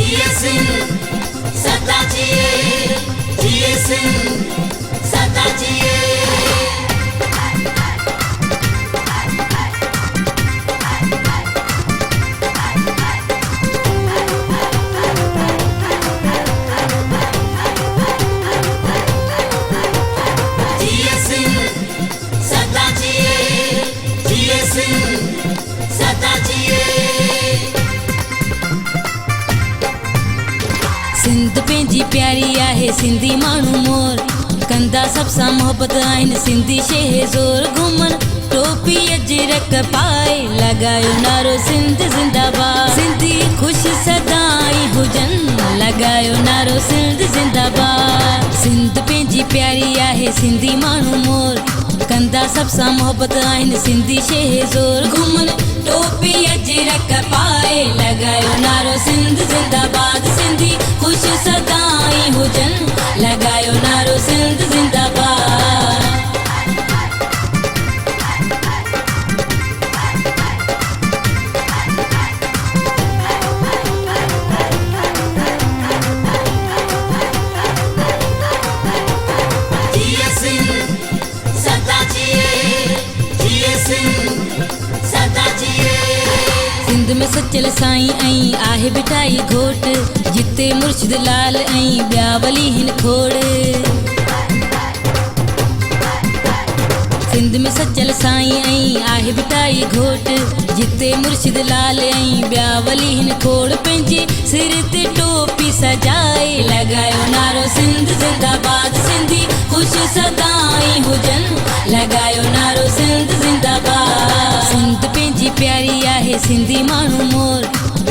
जिए सिंध सदा जिए सिंध सदा जिए। सिंध पंहिंजी प्यारी आहे सिंधी माण्हू मोर कंदा सब सां मोहब्बत आहिनि सिंधी शह ज़ोर घुमन टोपी अजरक पाए लॻायो नारो सिंध ज़िंदाबाद सिंधी ख़ुशि सदाई हुजनि लॻायो नारो सिंध ज़िंदाबाद। सिंध पंहिंजी प्यारी आहे सिंधी माण्हू मोर कंदा सब सां मोहब्बत आहिनि सिंधी शह ज़ोर घुमन टोपी अजरक पाए लॻायो नारो सिंध ज़िंदाबाद सिंधी ख़ुशि सदाई हुजनि लॻायो नारो सिंध ज़िंदाबाद। जिए सिंध सदा जिए सिंध सदा जिए। सिंध में सचल साईं ऐं आहे बिठाई घोट जिते मुर्शिद लाल ऐं ॿिया वली हिन खोड़। सिंध में सचल साईं ऐं आहे बिठाई घोट जिते मुर्शिद लाल ऐं ॿिया वली हिन खोड़ पंहिंजे सिर ते टोपी सजाए लॻायो नारो सिंध ज़िंदाबाद सिंधी ख़ुशि सदाई हुजनि लॻायो नारो सिंध ज़िंदाबाद। सिंध पंहिंजी प्यारी आहे सिंधी माण्हू मोर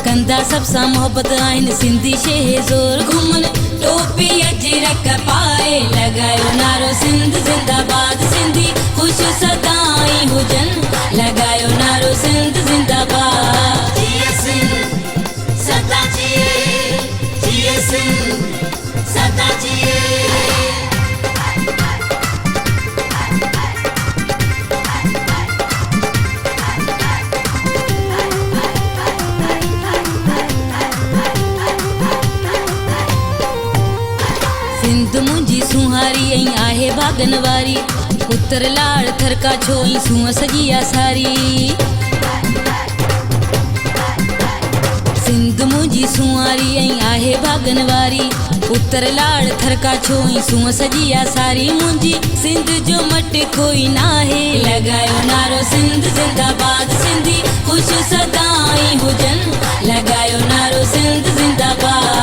कंदा सब सां मोहब्बत आहिनि सिंधी शह ज़ोर घुमन टोपी अजरक पाए लॻायो नारो सिंध ज़िंदाबाद सिंधी ख़ुशि सदाई हुजनि लॻायो नारो सिंध ज़िंदाबाद। जिए सिंध सदा जिए सिंध सदा जिए। सिंध मुंहिंजी सुहारी ऐं आहे भागन वारी पुत्र लाड़ थरका छो ऐं सूंहं सॼी आहे सारी। सिंध मुंहिंजी सुहारी ऐं आहे भागन वारी पुत्र लाड़ थरका छो ऐं सूंहं सॼी आहे सारी मुंहिंजी सिंध जो मट कोई नाहे लॻायो नारो सिंध ज़िंदाबाद सिंधी ख़ुशि सदाई हुजनि लॻायो नारो सिंध ज़िंदाबाद।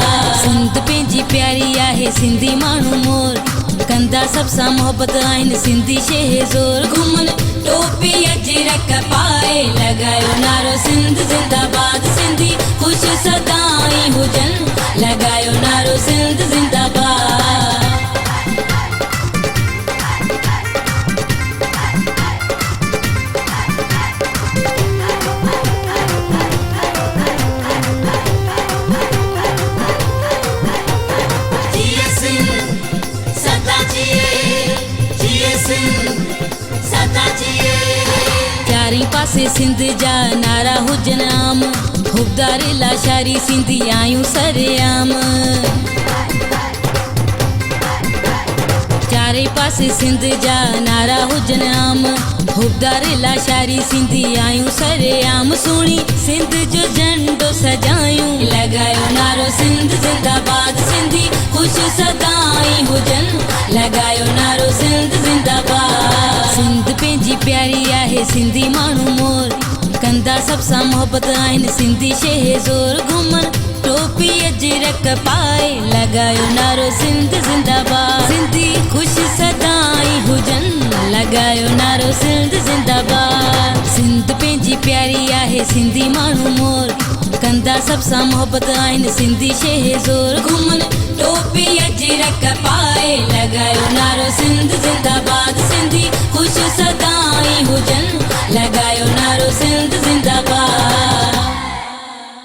सिंध पंहिंजी प्यारी आहे सिंधी माण्हू मोर कंदा सब सां मोहब्बत आहिनि सिंधी शह ज़ोर घुमन टोपी अजरक पाए लॻायो नारो सिंध ज़िंदाबाद सिंधी ख़ुशि सदाई हुजनि लॻायो नारो सिंध ज़िंदाबाद। जिए सिंध सदा जिए सिंध सदा जिए। चारई पासे सिंध जा नारा हुजनि आम खुबदार लाशारी सिंधी आयूं सरेआम। चारई पासे सिंध जा नारा हुजनि आम खुबदार लाशारी सिंधी आयूं सरेआम सुणी सिंध जो झंडो सजायूं लॻायो नारो सिंध ज़िंदाबाद सिंधी ख़ुशि सदाई हुजनि लॻायो नारो सिंध ज़िंदाबाद। सिंध पंहिंजी प्यारी आहे सिंधी माण्हू मोर कंदा सब सां मोहब्बत आहिनि सिंधी शह ज़ोर घुमन टोपी अजरक पाए लॻायो नारो सिंध ज़िंदाबाद सिंधी ख़ुशि सदाई हुजनि लॻायो नारो सिंध ज़िंदाबाद। सिंध पंहिंजी प्यारी आहे सिंधी माण्हू मोर कंदा सब सां मोहब्बत आहिनि सिंधी शह ज़ोर घुमन टोपी अजरक पाए लॻायो नारो सिंध ज़िंदाबाद सिंधी ख़ुशि सदाई हुजनि लॻायो